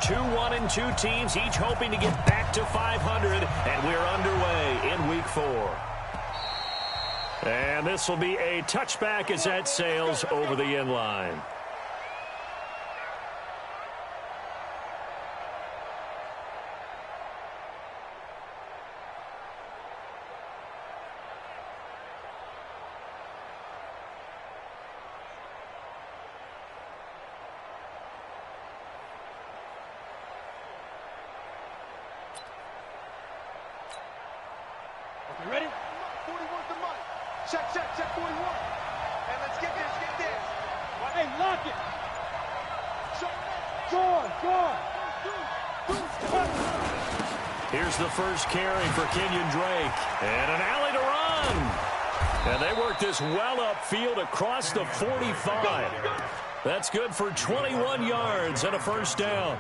2-1-2 teams, each hoping to get back to 500, and we're underway in Week 4. And this will be a touchback as that sails over the end line. You ready? 41's the money. Check, 41. And let's get this. Hey, lock it. Go on. Here's the first carry for Kenyon Drake. And an alley to run. And they work this well upfield across the 45. That's good for 21 yards and a first down.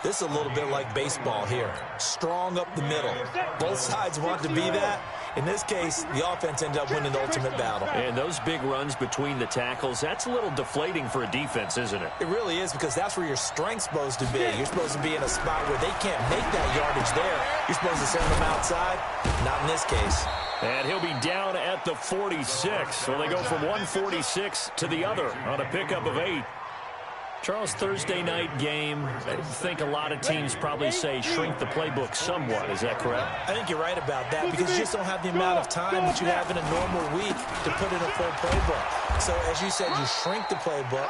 This is a little bit like baseball here. Strong up the middle. Both sides want to be that. In this case, the offense ended up winning the ultimate battle. And those big runs between the tackles, that's a little deflating for a defense, isn't it? It really is, because that's where your strength's supposed to be. You're supposed to be in a spot where they can't make that yardage there. You're supposed to send them outside. Not in this case. And he'll be down at the 46. So they go from 146 to the other on a pickup of 8. Charles, Thursday night game, I think a lot of teams probably say shrink the playbook somewhat. Is that correct? I think you're right about that, because you just don't have the amount of time that you have in a normal week to put in a full playbook. So, as you said, you shrink the playbook,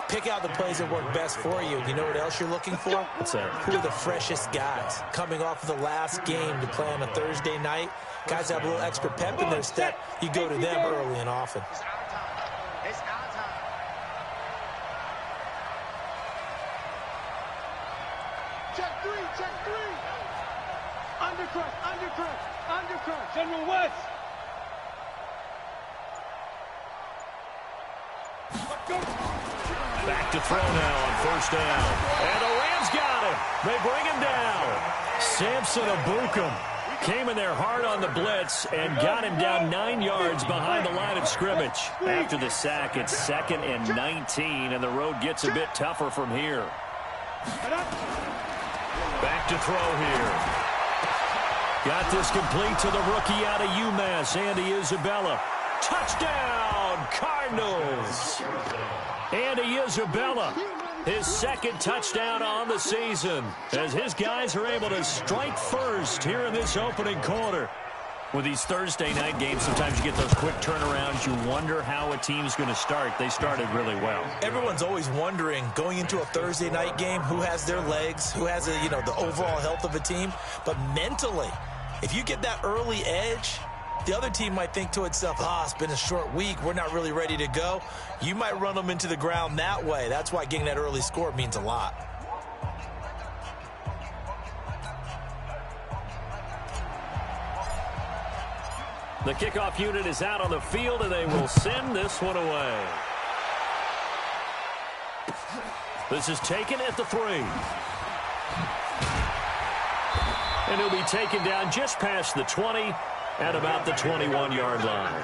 pick out the plays that work best for you. You know what else you're looking for? What's that? Who are the freshest guys coming off of the last game to play on a Thursday night? Guys have a little extra pep in their step. You go to them early and often. Check three. Undercrush. General West. Back to throw now on first down. And the Rams got him. They bring him down. Samson Abukum came in there hard on the blitz and got him down 9 yards behind the line of scrimmage. After the sack, it's 2nd and 19, and the road gets a bit tougher from here. Back to throw here. Got this complete to the rookie out of UMass, Andy Isabella. Touchdown, Cardinals. Andy Isabella, his 2nd touchdown on the season, as his guys are able to strike first here in this opening quarter. With these Thursday night games, sometimes you get those quick turnarounds. You wonder how a team's going to start. They started really well. Everyone's always wondering, going into a Thursday night game, who has their legs, who has the overall health of a team. But mentally, if you get that early edge, the other team might think to itself, it's been a short week, we're not really ready to go. You might run them into the ground that way. That's why getting that early score means a lot. The kickoff unit is out on the field, and they will send this one away. This is taken at the 3. And he'll be taken down just past the 20 at about the 21-yard line.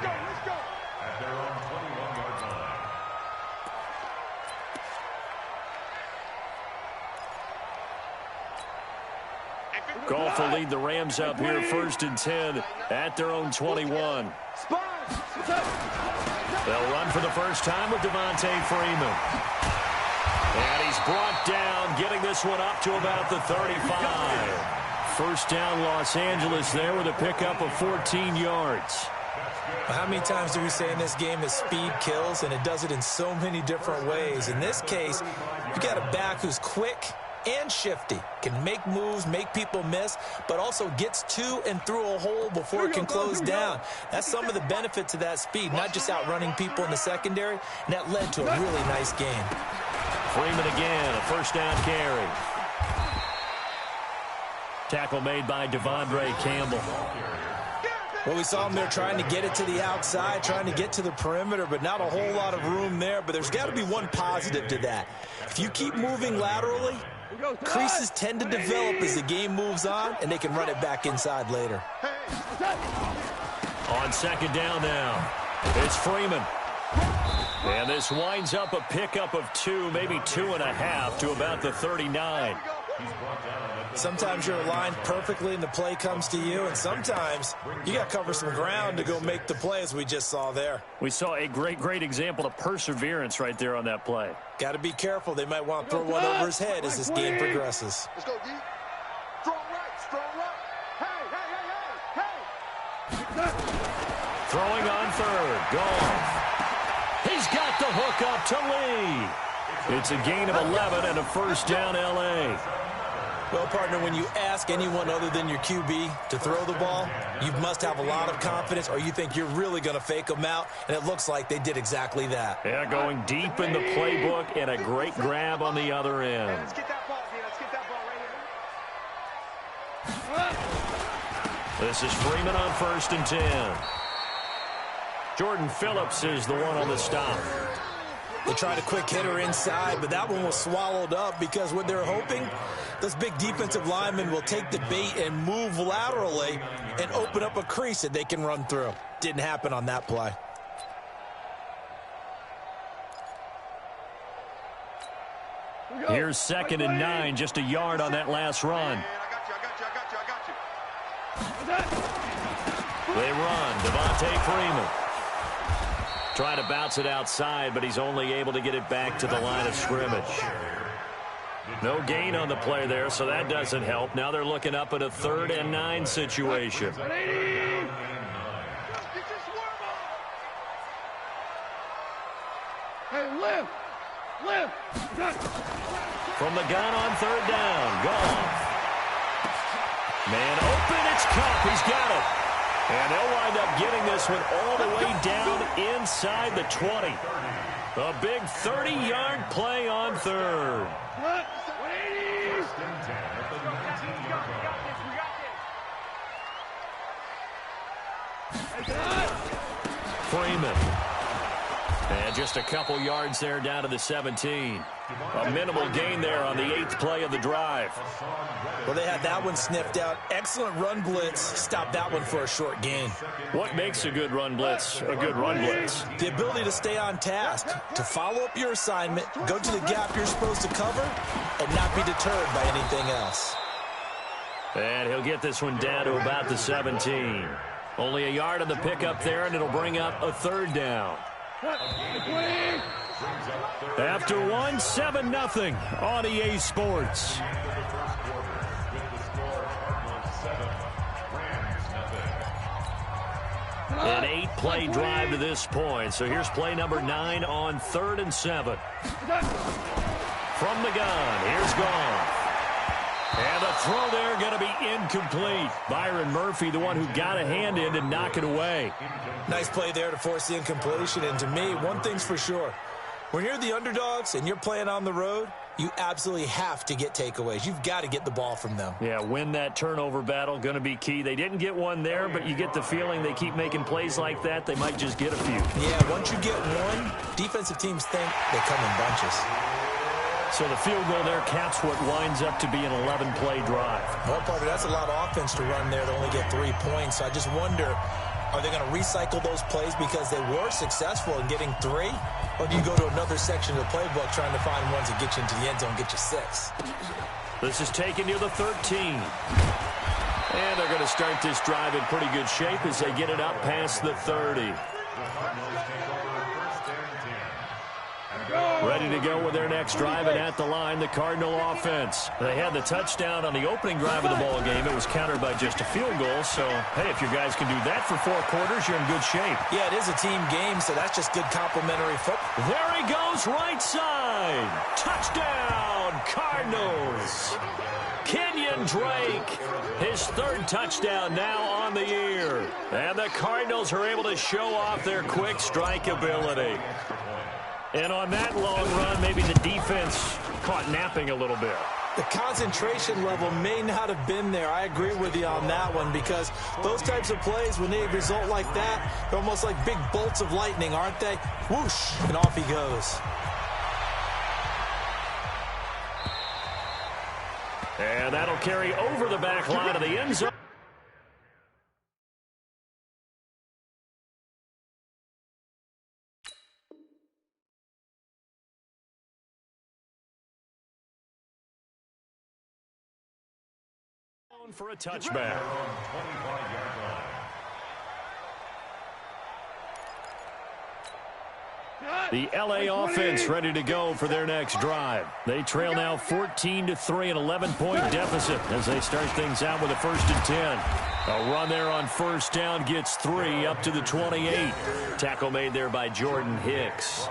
Goff will lead the Rams up here 1st and 10 at their own 21. They'll run for the first time with Devontae Freeman. And he's brought down, getting this one up to about the 35. First down, Los Angeles there with a pickup of 14 yards. How many times do we say in this game that speed kills, and it does it in so many different ways? In this case, you got a back who's quick and shifty, can make moves, make people miss, but also gets to and through a hole before it can close down. That's some of the benefits of that speed, not just outrunning people in the secondary, and that led to a really nice game. Freeman again, a first down carry. Tackle made by Devondre Campbell. Well, we saw him there trying to get it to the outside, trying to get to the perimeter, but not a whole lot of room there. But there's got to be one positive to that. If you keep moving laterally, creases tend to develop as the game moves on, and they can run it back inside later. On second down now, it's Freeman. And this winds up a pickup of 2, maybe 2.5 to about the 39. Sometimes you're aligned perfectly and the play comes to you, and sometimes you got to cover some ground to go make the play, as we just saw there. We saw a great example of perseverance right there on that play. Got to be careful. They might want to throw one over his head as this game progresses. Let's go, D. Strong right, strong right. Hey. Throwing on third. Goff. He's got the hook up to Lee. It's a gain of 11 and a first down, L.A. Well, partner, when you ask anyone other than your QB to throw the ball, you must have a lot of confidence, or you think you're really going to fake them out, and it looks like they did exactly that. Yeah, going deep in the playbook and a great grab on the other end. Let's get that ball, D. Let's get that ball right here. This is Freeman on 1st and 10. Jordan Phillips is the one on the stop. They tried a quick hitter inside, but that one was swallowed up because what they're hoping, those big defensive linemen will take the bait and move laterally and open up a crease that they can run through. Didn't happen on that play. Here's 2nd and 9, just a yard on that last run. I got you. They run. Devontae Freeman. Trying to bounce it outside, but he's only able to get it back to the line of scrimmage. No gain on the play there, so that doesn't help. Now they're looking up at a 3rd and 9 situation. Hey, lift. From the gun on 3rd down. Goff. Man open, it's Cup. He's got it. And they'll wind up getting this one all the way down inside the 20. A big 30-yard play on 3rd. Freeman. And just a couple yards there down to the 17. A minimal gain there on the 8th play of the drive. Well, they had that one sniffed out. Excellent run blitz. Stopped that one for a short gain. What makes a good run blitz a good run blitz? The ability to stay on task, to follow up your assignment, go to the gap you're supposed to cover, and not be deterred by anything else. And he'll get this one down to about the 17. Only a yard on the pickup there, and it'll bring up a 3rd down. After one, 7-0 on EA Sports. An 8-play drive to this point. So here's play number 9 on 3rd and 7. From the gun, here's Goff. And the throw there going to be incomplete. Byron Murphy, the one who got a hand in to knock it away. Nice play there to force the incompletion. And to me, one thing's for sure. When you're the underdogs and you're playing on the road, you absolutely have to get takeaways. You've got to get the ball from them. Yeah, win that turnover battle, going to be key. They didn't get one there, but you get the feeling they keep making plays like that, they might just get a few. Yeah, once you get one, defensive teams think they come in bunches. So the field goal there caps what winds up to be an 11-play drive. Well, partner, that's a lot of offense to run there to only get 3 points. So I just wonder, are they going to recycle those plays because they were successful in getting 3? Or do you go to another section of the playbook trying to find ones that get you into the end zone, get you 6? This is taken near the 13. And they're going to start this drive in pretty good shape as they get it up past the 30. Ready to go with their next drive, and at the line, the Cardinal offense. They had the touchdown on the opening drive of the ball game. It was countered by just a field goal. So, hey, if you guys can do that for 4 quarters, you're in good shape. Yeah, it is a team game, so that's just good complimentary football. There he goes, right side. Touchdown, Cardinals. Kenyon Drake, his 3rd touchdown now on the year. And the Cardinals are able to show off their quick strike ability. And on that long run, maybe the defense caught napping a little bit. The concentration level may not have been there. I agree with you on that one because those types of plays, when they result like that, they're almost like big bolts of lightning, aren't they? Whoosh, and off he goes. And that'll carry over the back line of the end zone. For a touchback. The LA offense ready to go for their next drive. They trail now 14-3, an 11-point deficit as they start things out with a 1st and 10. A run there on 1st down gets 3 up to the 28. Tackle made there by Jordan Hicks.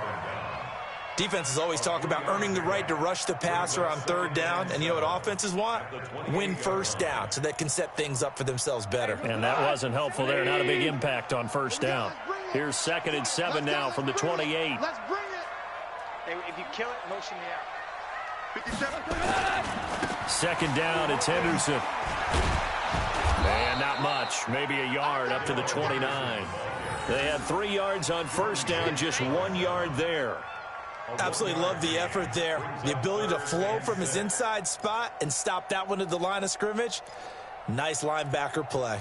Defenses always talk about earning the right to rush the passer on 3rd down. And you know what offenses want? Win 1st down so they can set things up for themselves better. And that wasn't helpful there. Not a big impact on 1st down. Here's 2nd and 7 now from the 28. Let's bring it. Hey, if you kill it, motion me out. 57. 2nd down, it's Henderson. And not much. Maybe a yard up to the 29. They had 3 yards on 1st down, just 1 yard there. Absolutely love the effort there. The ability to flow from his inside spot and stop that one at the line of scrimmage. Nice linebacker play.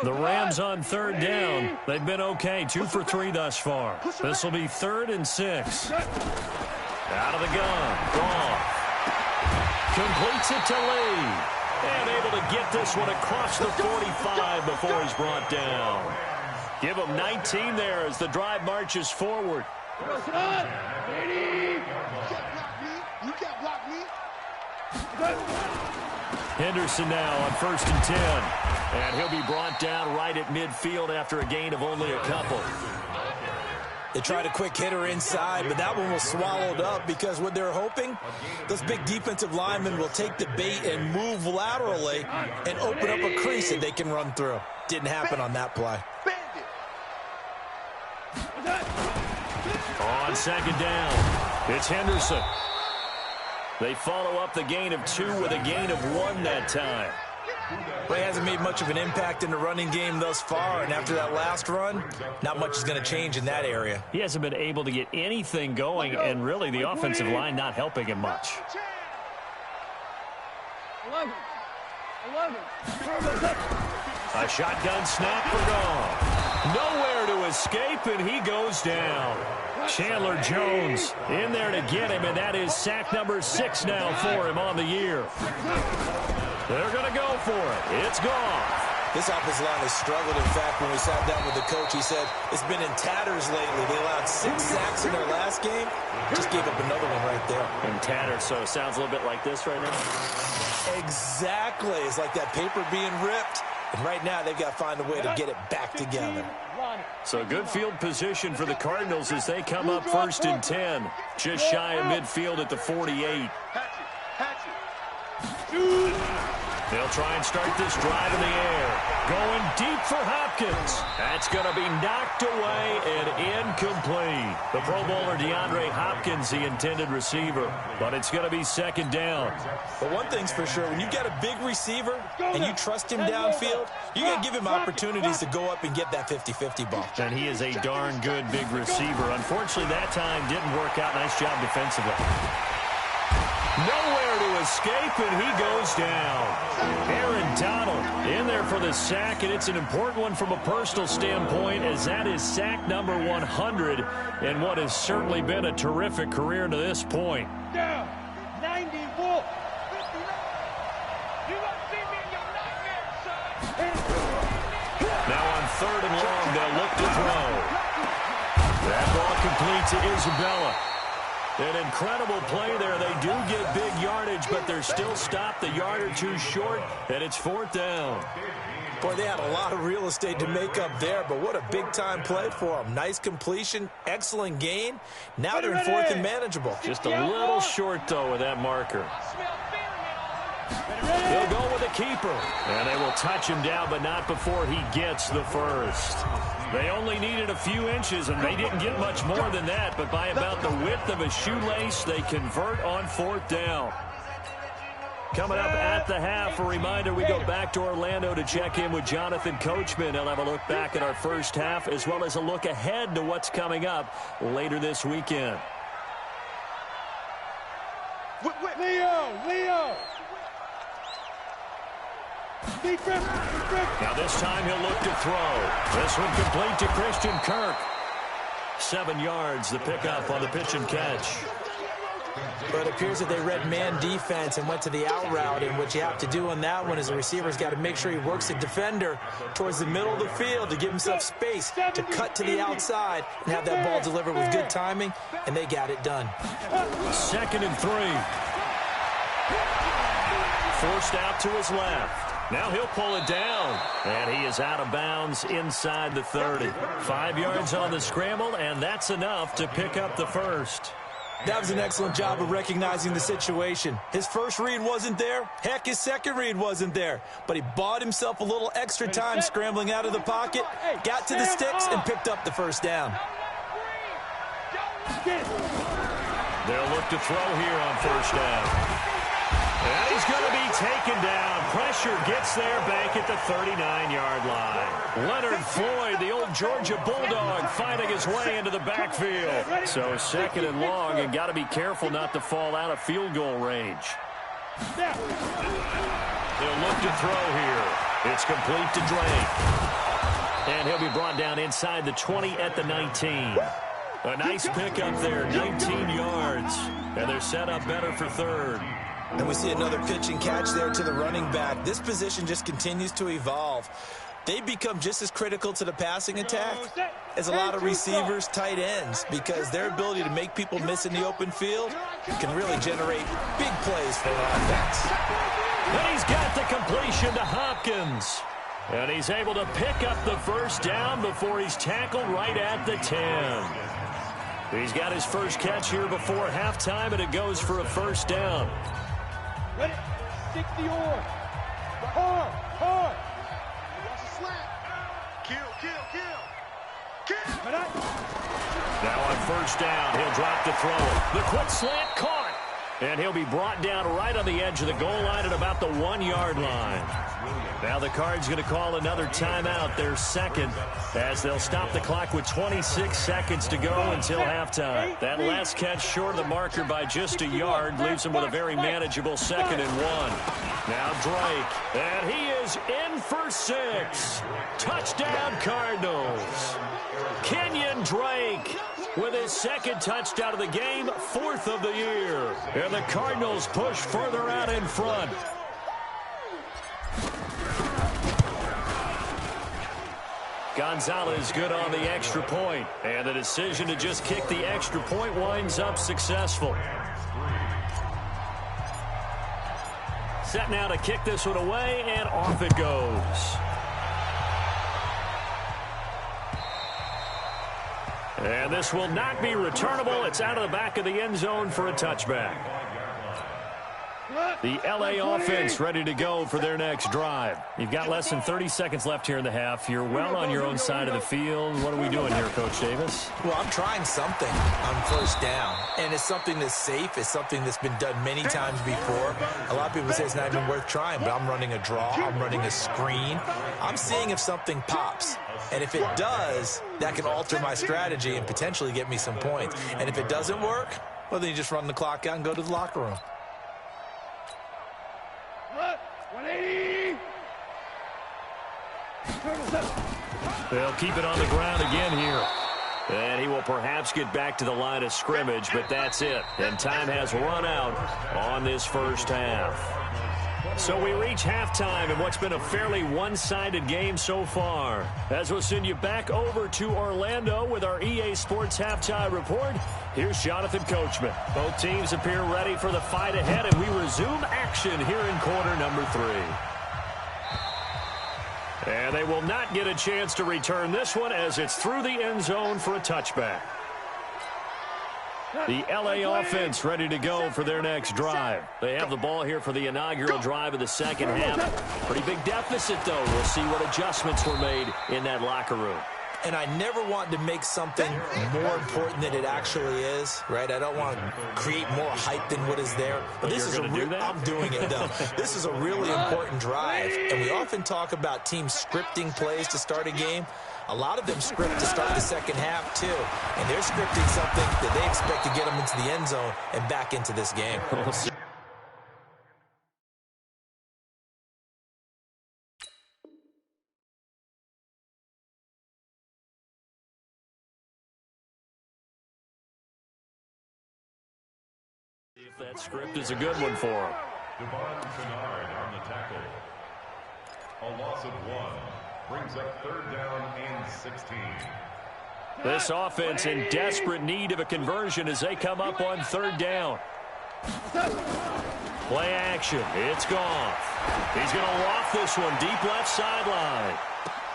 The Rams on 3rd down. They've been okay, 2 for 3 thus far. This will be 3rd and 6. Out of the gun. Goff completes it to Lee. And able to get this one across the 45 before he's brought down. Give him 19 there as the drive marches forward. You can't block me. Henderson now on 1st and 10. And he'll be brought down right at midfield after a gain of only a couple. They tried a quick hitter inside, but that one was swallowed up because what they're hoping, those big defensive linemen will take the bait and move laterally and open up a crease that they can run through. Didn't happen on that play. On 2nd down, it's Henderson. They follow up the gain of 2 with a gain of 1 that time. But he hasn't made much of an impact in the running game thus far, and after that last run, not much is going to change in that area. He hasn't been able to get anything going, and really the offensive line not helping him much. 11. A shotgun snap for Goff. Nowhere to escape, and he goes down. Chandler Jones in there to get him, and that is sack number 6 now for him on the year. They're going to go for it. It's Goff. This offensive line has struggled. In fact, when we sat down with the coach, he said it's been in tatters lately. They allowed 6 sacks in their last game. Just gave up another one right there. In tatters, so it sounds a little bit like this right now. Exactly. It's like that paper being ripped. And right now, they've got to find a way to get it back together. So good field position for the Cardinals as they come up 1st and 10. Just shy of midfield at the 48. They'll try and start this drive in the air. Going deep for Hopkins. That's going to be knocked away and incomplete. The Pro Bowler DeAndre Hopkins, the intended receiver. But it's going to be 2nd down. But one thing's for sure, when you've got a big receiver and you trust him downfield, you're going to give him opportunities to go up and get that 50-50 ball. And he is a darn good big receiver. Unfortunately, that time didn't work out. Nice job defensively. Nowhere to escape, and he goes down. Aaron Donald in there for the sack, and it's an important one from a personal standpoint, as that is sack number 100 in what has certainly been a terrific career to this point. Down. 90 Wolf. You won't see me in your nightmares, son. Now on 3rd and long, they'll look to throw. That ball complete to Isabella. An incredible play there. They do get big yardage, but they're still stopped a yard or 2 short, and it's 4th down. Boy, they had a lot of real estate to make up there, but what a big-time play for them. Nice completion, excellent gain. Now they're in 4th and manageable. Just a little short, though, with that marker. They'll go with the keeper, and they will touch him down, but not before he gets the first. They only needed a few inches, and they didn't get much more than that, but by about the width of a shoelace, they convert on 4th down. Coming up at the half, a reminder, we go back to Orlando to check in with Jonathan Coachman. He'll have a look back at our first half, as well as a look ahead to what's coming up later this weekend. Leo! Now this time he'll look to throw. This one complete to Christian Kirk. 7 yards, the pickup on the pitch and catch. But it appears that they read man defense and went to the out route, and what you have to do on that one is the receiver's got to make sure he works the defender towards the middle of the field to give himself space to cut to the outside and have that ball delivered with good timing, and they got it done. 2nd and 3. Forced out to his left. Now he'll pull it down, and he is out of bounds inside the 30. 5 yards on the scramble, and that's enough to pick up the first. That was an excellent job of recognizing the situation. His first read wasn't there. Heck, his second read wasn't there. But he bought himself a little extra time scrambling out of the pocket, got to the sticks, and picked up the first down. They'll look to throw here on first down. And he's going to be taken down. Pressure gets there back at the 39-yard line. Leonard Floyd, the old Georgia Bulldog, finding his way into the backfield. So 2nd and long, and got to be careful not to fall out of field goal range. They'll look to throw here. It's complete to Drake. And he'll be brought down inside the 20 at the 19. A nice pickup there, 19 yards. And they're set up better for 3rd. And we see another pitch and catch there to the running back. This position just continues to evolve. They become just as critical to the passing attack as a lot of receivers, tight ends, because their ability to make people miss in the open field can really generate big plays for an offense. And he's got the completion to Hopkins. And he's able to pick up the first down before he's tackled right at the 10. He's got his first catch here before halftime, and it goes for a first down. Ready? 60 or. Hard, hard. Watch the slant. Kill. Now on first down, he'll drop to throw it. The quick slant caught. And he'll be brought down right on the edge of the goal line at about the 1-yard line. Now the Cards going to call another timeout, their second, as they'll stop the clock with 26 seconds to go until halftime. That last catch short of the marker by just a yard leaves them with a very manageable 2nd and 1. Now Drake, and he is in for 6. Touchdown Cardinals. Kenyon Drake with his 2nd touchdown of the game, 4th of the year. And the Cardinals push further out in front. Gonzalez good on the extra point, and the decision to just kick the extra point winds up successful. Set now to kick this one away, and off it goes. And this will not be returnable. It's out of the back of the end zone for a touchback. The LA offense ready to go for their next drive. You've got less than 30 seconds left here in the half. You're well on your own side of the field. What are we doing here, Coach Davis? Well, I'm trying something on first down, and it's something that's safe. It's something that's been done many times before. A lot of people say it's not even worth trying, but I'm running a draw. I'm running a screen. I'm seeing if something pops. And if it does, that can alter my strategy and potentially get me some points. And if it doesn't work, well, then you just run the clock out and go to the locker room. 180. They'll keep it on the ground again here. And he will perhaps get back to the line of scrimmage, but that's it. And time has run out on this first half. So we reach halftime in what's been a fairly one-sided game so far. As we'll send you back over to Orlando with our EA Sports Halftime Report, here's Jonathan Coachman. Both teams appear ready for the fight ahead, and we resume action here in quarter number 3. And they will not get a chance to return this one as it's through the end zone for a touchback. The LA offense ready to go for their next drive. They have the ball here for the inaugural drive of the second half. Pretty big deficit, though. We'll see what adjustments were made in that locker room. And I never want to make something more important than it actually is, right? I don't want to create more hype than what is there. But this is I'm doing it, though. This is a really important drive. And we often talk about teams scripting plays to start a game. A lot of them script to start the second half, too. And they're scripting something that they expect to get them into the end zone and back into this game. If that script is a good one for him. Devon Kennard on the tackle. A loss of 1 brings up 3rd down and 16. This offense in desperate need of a conversion as they come up on 3rd down. Play action. It's Goff. He's going to loft this one deep left sideline.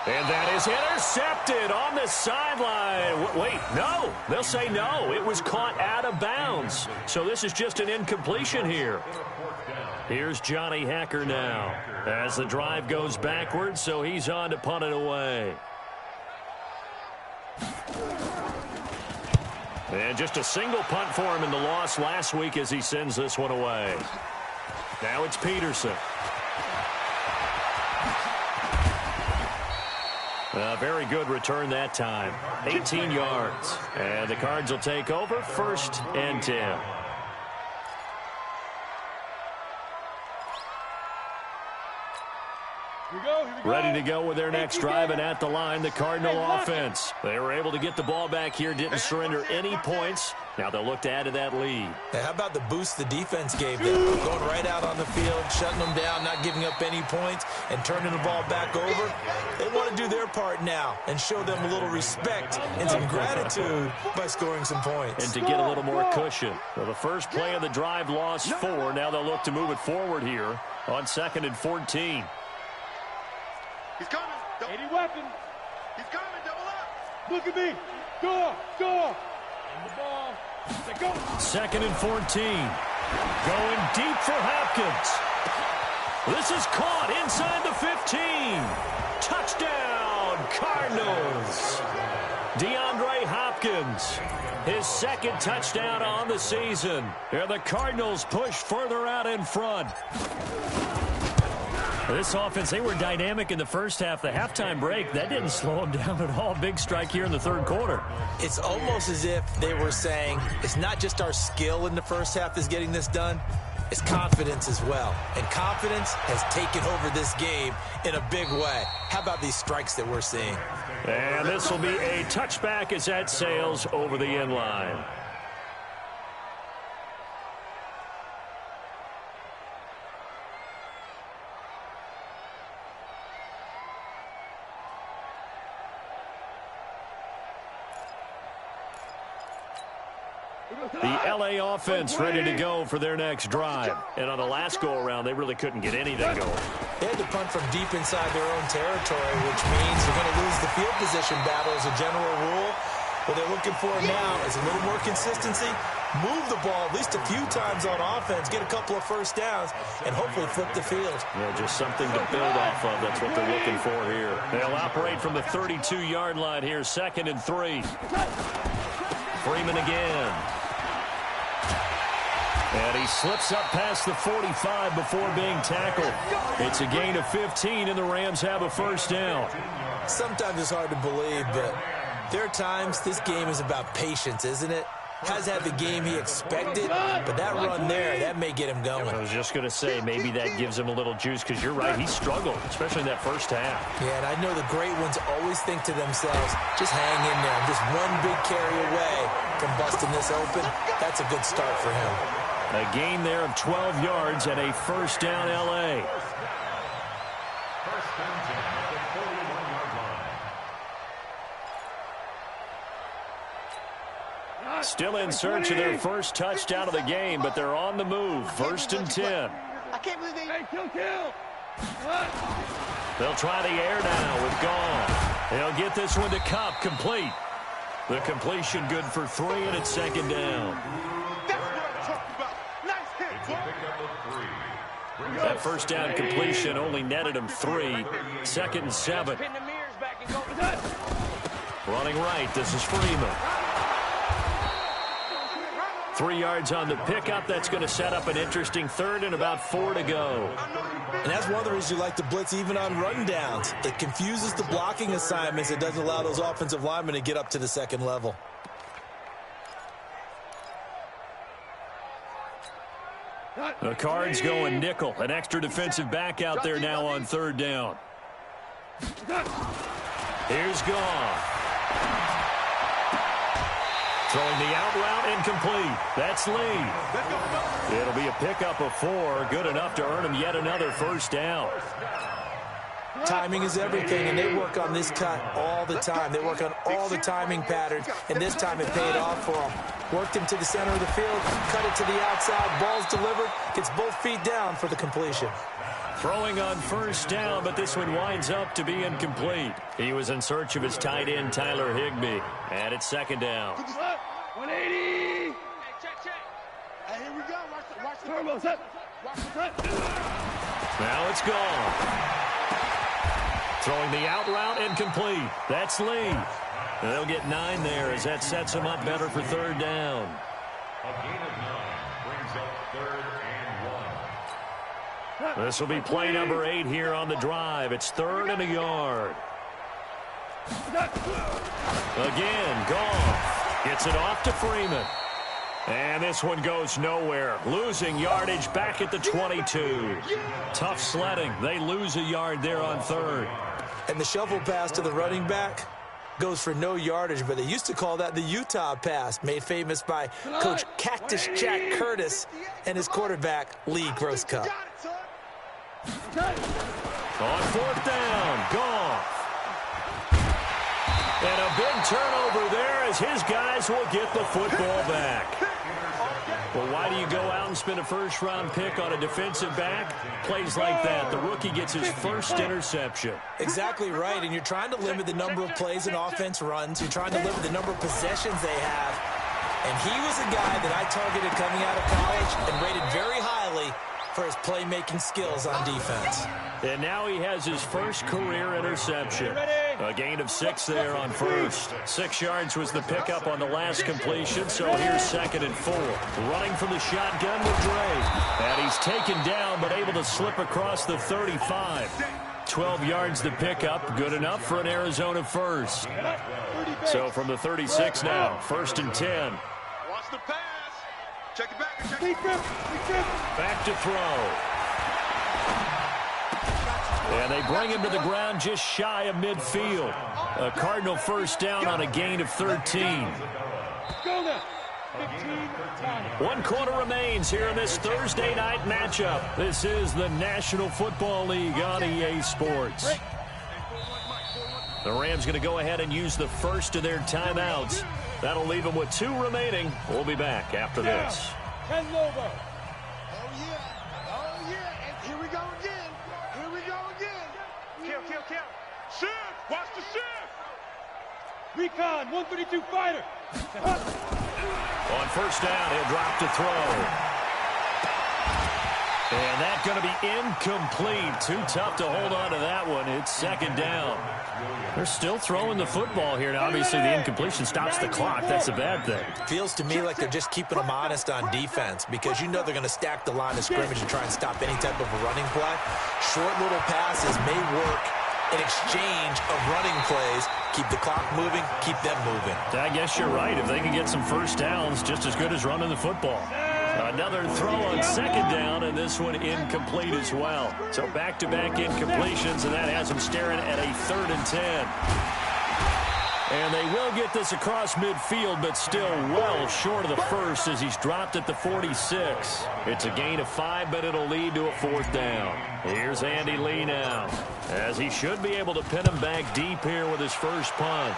And that is intercepted on the sideline. Wait, no. They'll say no. It was caught out of bounds. So this is just an incompletion here. Here's Johnny Hacker now as the drive goes backwards, so he's on to punt it away. And just a single punt for him in the loss last week as he sends this one away. Now it's Peterson. A very good return that time. 18 yards. And the Cards will take over 1st and 10. Ready to go with their next drive, and at the line, the Cardinal offense. They were able to get the ball back here, didn't surrender any points. Now they'll look to add to that lead. Hey, how about the boost the defense gave them? Going right out on the field, shutting them down, not giving up any points, and turning the ball back over. They want to do their part now and show them a little respect and some gratitude by scoring some points. And to get a little more cushion. Well, the first play of the drive lost 4. Now they'll look to move it forward here on 2nd and 14. He's coming. 80 weapon. He's coming. Double up. Look at me. Go. And the ball. They go. 2nd and 14. Going deep for Hopkins. This is caught inside the 15. Touchdown, Cardinals. DeAndre Hopkins. His 2nd touchdown on the season. And the Cardinals push further out in front. This offense, they were dynamic in the first half. The halftime break, that didn't slow them down at all. Big strike here in the 3rd quarter. It's almost as if they were saying, it's not just our skill in the first half that's getting this done, it's confidence as well. And confidence has taken over this game in a big way. How about these strikes that we're seeing? And this will be a touchback as that sails over the end line. The L.A. offense ready to go for their next drive. And on the last go-around, they really couldn't get anything going. They had to punt from deep inside their own territory, which means they're going to lose the field position battle as a general rule. What they're looking for now is a little more consistency, move the ball at least a few times on offense, get a couple of first downs, and hopefully flip the field. Yeah, just something to build off of. That's what they're looking for here. They'll operate from the 32-yard line here, 2nd and 3. Freeman again. And he slips up past the 45 before being tackled. It's a gain of 15, and the Rams have a first down. Sometimes it's hard to believe, but there are times this game is about patience, isn't it? Has had the game he expected, but that run there, that may get him going. I was just going to say, maybe that gives him a little juice, because you're right, he struggled, especially in that first half. Yeah, and I know the great ones always think to themselves, just hang in there. I'm just one big carry away from busting this open. That's a good start for him. A gain there of 12 yards and a first down L.A. First and 10 at the 41-yard line. Still in search of their first touchdown of the game, but they're on the move. 1st and 10. I can't believe they... Hey, kill. They'll try the air now with Goff. They'll get this one to Cup, complete. The completion good for 3, and it's 2nd down. That's what I'm talking about. Nice hit. It's a pickup of 3. That first down completion only netted him 3. 2nd and 7. Pin the mirrors back and go. Running right, this is Freeman. 3 yards on the pickup. That's going to set up an interesting 3rd and about 4 to go. And that's one of the reasons you like to blitz even on run downs. It confuses the blocking assignments. It doesn't allow those offensive linemen to get up to the 2nd level. The Cards going nickel. An extra defensive back out there now on 3rd down. Here's Goff. Throwing the out route incomplete. That's Lee. It'll be a pickup of 4. Good enough to earn him yet another first down. Timing is everything, and they work on this cut all the time. They work on all the timing patterns, and this time it paid off for them. Worked him to the center of the field, cut it to the outside, ball's delivered, gets both feet down for the completion. Throwing on first down, but this one winds up to be incomplete. He was in search of his tight end, Tyler Higbee, and it's second down. 180. Hey, check. Hey, here we go. Watch the turbo set. Watch the set. Now it's gone. Throwing the out route incomplete. That's Lee. They'll get 9 there as that sets him up better for third down. A gain of 9 brings up 3rd and 1. This will be play number 8 here on the drive. It's 3rd and a yard. Again, Goff gets it off to Freeman. And this one goes nowhere. Losing yardage back at the 22. Tough sledding. They lose a yard there on 3rd. And the shovel pass to the running back goes for no yardage, but they used to call that the Utah pass, made famous by Coach Cactus Jack Curtis and his quarterback, Lee Grosskopf. On 4th down, Goff. And a big turnover there as his guys will get the football back. Well, why do you go out and spend a first-round pick on a defensive back? Plays like that, the rookie gets his first interception. Exactly right, and you're trying to limit the number of plays an offense runs. You're trying to limit the number of possessions they have. And he was a guy that I targeted coming out of college and rated very highly for his playmaking skills on defense. And now he has his first career interception. A gain of 6 there on first. 6 yards was the pickup on the last completion, so here's 2nd and 4. Running from the shotgun with Dre. And he's taken down, but able to slip across the 35. 12 yards the pickup, good enough for an Arizona first. So from the 36 now, 1st and 10. Watch the pass. Check it back. Back to throw. And they bring him to the ground just shy of midfield. A Cardinal first down on a gain of 13. Go now. 15 time. 1 quarter remains here in this Thursday night matchup. This is the National Football League on EA Sports. The Rams going to go ahead and use the first of their timeouts. That'll leave them with 2 remaining. We'll be back after this. Ken Lobo. Oh, yeah. And here we go again. Kill. Shift. Watch the shift. Recon, 132 fighter. On first down, he'll drop to throw. And that's going to be incomplete. Too tough to hold on to that one. It's 2nd down. They're still throwing the football here. Now, obviously, the incompletion stops the clock. That's a bad thing. Feels to me like they're just keeping them honest on defense because you know they're going to stack the line of scrimmage and try and stop any type of a running play. Short little passes may work in exchange of running plays. Keep the clock moving, keep them moving. I guess you're right. If they can get some first downs, just as good as running the football. Another throw on 2nd down, and this one incomplete as well. So back-to-back incompletions, and that has them staring at a 3rd and 10. And they will get this across midfield, but still well short of the first as he's dropped at the 46. It's a gain of 5, but it'll lead to a 4th down. Here's Andy Lee now, as he should be able to pin him back deep here with his first punt.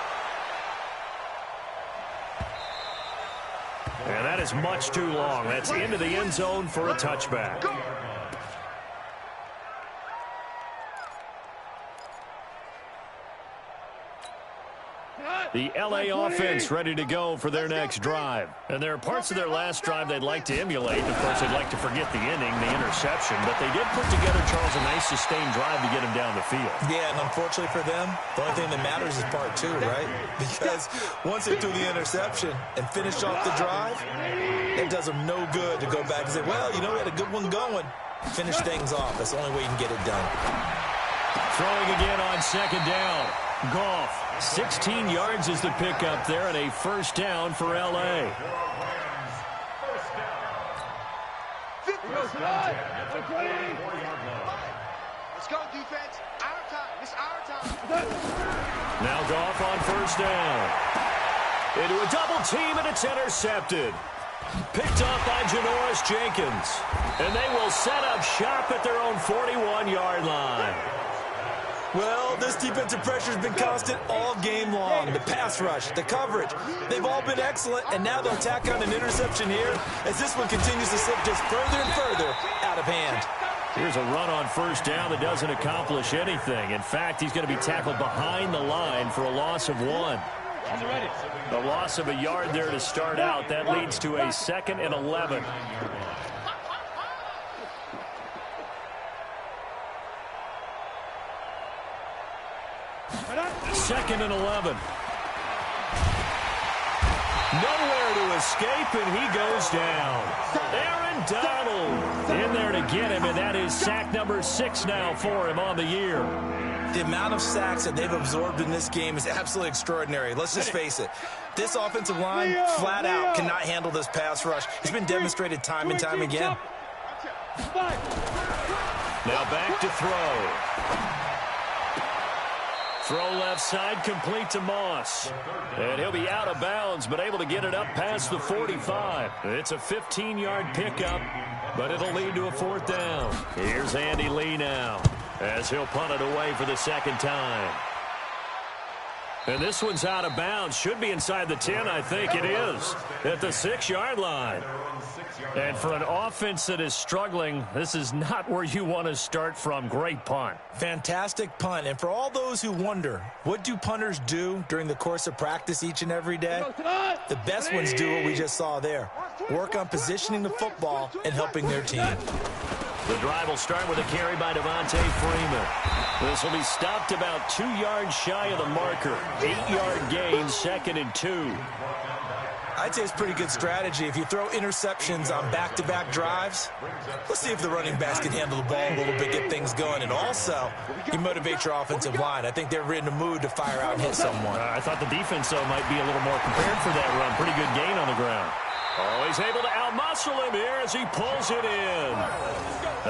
And that is much too long. That's into the end zone for a touchback. The LA offense ready to go for their next drive. And there are parts of their last drive they'd like to emulate. Of course, they'd like to forget the inning, the interception. But they did put together, Charles, a nice sustained drive to get him down the field. Yeah, and unfortunately for them, the only thing that matters is part 2, right? Because once they threw the interception and finished off the drive, it does them no good to go back and say, well, you know, we had a good one going. Finish things off. That's the only way you can get it done. Throwing again on 2nd down. Goff, 16 yards is the pickup there, and a first down for L.A. Let's go, defense. Our time. It's our time. Now Goff on first down. Into a double team, and it's intercepted. Picked up by Janoris Jenkins. And they will set up shop at their own 41-yard line. Well, this defensive pressure has been constant all game long. The pass rush, the coverage, they've all been excellent, and now they'll tack on an interception here as this one continues to slip just further and further out of hand. Here's a run on first down that doesn't accomplish anything. In fact, he's going to be tackled behind the line for a loss of 1. The loss of a yard there to start out. That leads to a 2nd and 11. Second and 11. Nowhere to escape, and he goes down. Aaron Donald in there to get him, and that is sack number 6 now for him on the year. The amount of sacks that they've absorbed in this game is absolutely extraordinary. Let's just face it. This offensive line, flat out, cannot handle this pass rush. It's been demonstrated time and time again. Now back to throw. Throw left side, complete to Moss. And he'll be out of bounds, but able to get it up past the 45. It's a 15-yard pickup, but it'll lead to a 4th down. Here's Andy Lee now, as he'll punt it away for the 2nd time. And this one's out of bounds. Should be inside the 10, I think it is, at the 6-yard line. And for an offense that is struggling, this is not where you want to start from. Great punt. Fantastic punt. And for all those who wonder, what do punters do during the course of practice each and every day? The best ones do what we just saw there. Work on positioning the football and helping their team. The drive will start with a carry by Devontae Freeman. This will be stopped about 2 yards shy of the marker. 8-yard gain, 2nd and 2. I'd say it's pretty good strategy. If you throw interceptions on back-to-back drives, let's see if the running backs can handle the ball a little bit, get things going. And also, you motivate your offensive line. I think they're in the mood to fire out and hit someone. I thought the defense, though, might be a little more prepared for that run. Pretty good gain on the ground. Oh, he's able to outmuscle him here as he pulls it in.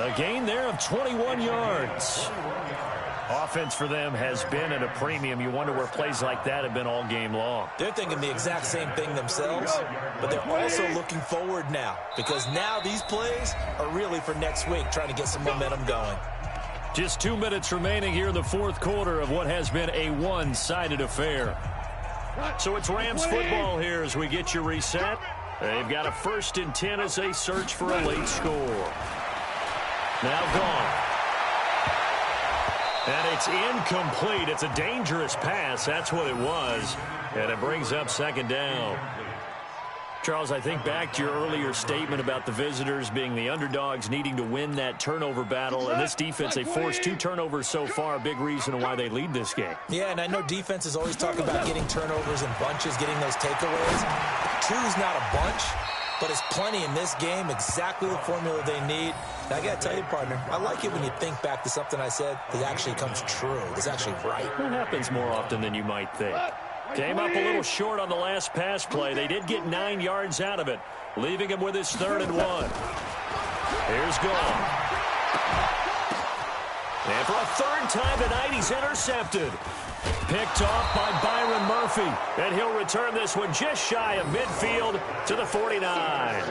A gain there of 21 yards. Offense for them has been at a premium. You wonder where plays like that have been all game long. They're thinking the exact same thing themselves, but they're also looking forward now because now these plays are really for next week, trying to get some momentum going. Just 2 minutes remaining here in the 4th quarter of what has been a one-sided affair. So it's Rams football here as we get you reset. They've got a 1st and 10 as they search for a late score. Now gone. And it's incomplete. It's a dangerous pass. That's what it was. And it brings up 2nd down. Charles, I think back to your earlier statement about the visitors being the underdogs needing to win that turnover battle. And this defense, they forced 2 turnovers so far. A big reason why they lead this game. Yeah, and I know defenses always talk about getting turnovers in bunches, getting those takeaways. 2's not a bunch, but it's plenty in this game, exactly the formula they need. And I got to tell you, partner, I like it when you think back to something I said that actually comes true. It's actually right. That happens more often than you might think. Came up a little short on the last pass play. They did get 9 yards out of it, leaving him with his 3rd and 1. Here's Gone. And for a 3rd time tonight, he's intercepted. Picked off by Byron Murphy. And he'll return this one just shy of midfield to the 49.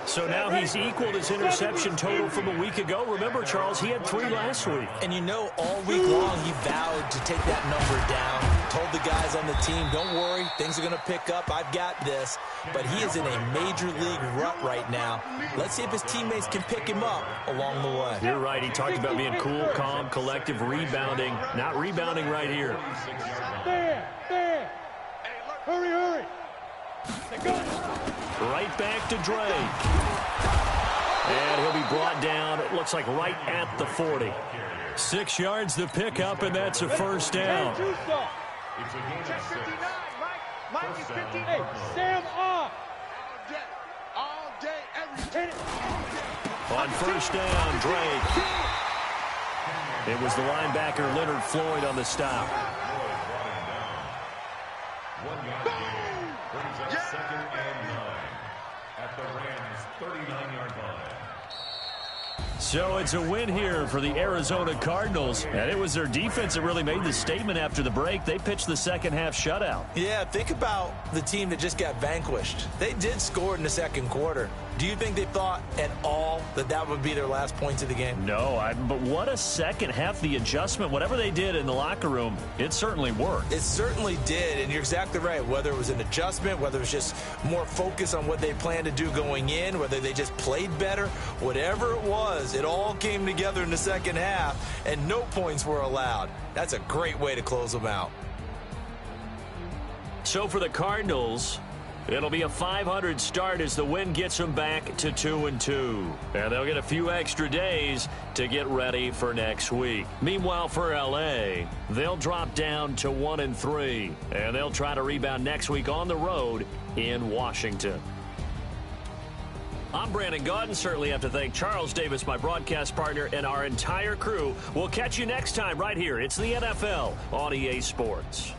So now he's equaled his interception total from a week ago. Remember, Charles, he had 3 last week. And you know, all week long he vowed to take that number down. Told the guys on the team, don't worry, things are going to pick up. I've got this. But he is in a major league rut right now. Let's see if his teammates can pick him up along the way. You're right. He talked about being cool, calm, collective, rebounding. Not rebounding right here. There. Hurry. Right back to Drake. And he'll be brought down, it looks like right at the 40. 6 yards to pick up, and that's a 1st down. Check 59, Mike is 59. Hey, Sam off. All day, every day. On 1st down, Drake. It was the linebacker Leonard Floyd on the stop. 1 yard gain brings up 2nd and 9 at the Rams' 39-yard line. So it's a win here for the Arizona Cardinals, and it was their defense that really made the statement after the break. They pitched the second half shutout. Yeah, think about the team that just got vanquished. They did score in the second quarter. Do you think they thought at all that that would be their last points of the game? No, but what a second half. The adjustment, whatever they did in the locker room, it certainly worked. It certainly did, and you're exactly right. Whether it was an adjustment, whether it was just more focus on what they planned to do going in, whether they just played better, whatever it was, it all came together in the second half, and no points were allowed. That's a great way to close them out. So for the Cardinals, it'll be a .500 start as the win gets them back to 2-2. And they'll get a few extra days to get ready for next week. Meanwhile, for L.A., they'll drop down to 1-3. And they'll try to rebound next week on the road in Washington. I'm Brandon Gaudin. Certainly have to thank Charles Davis, my broadcast partner, and our entire crew. We'll catch you next time right here. It's the NFL on EA Sports.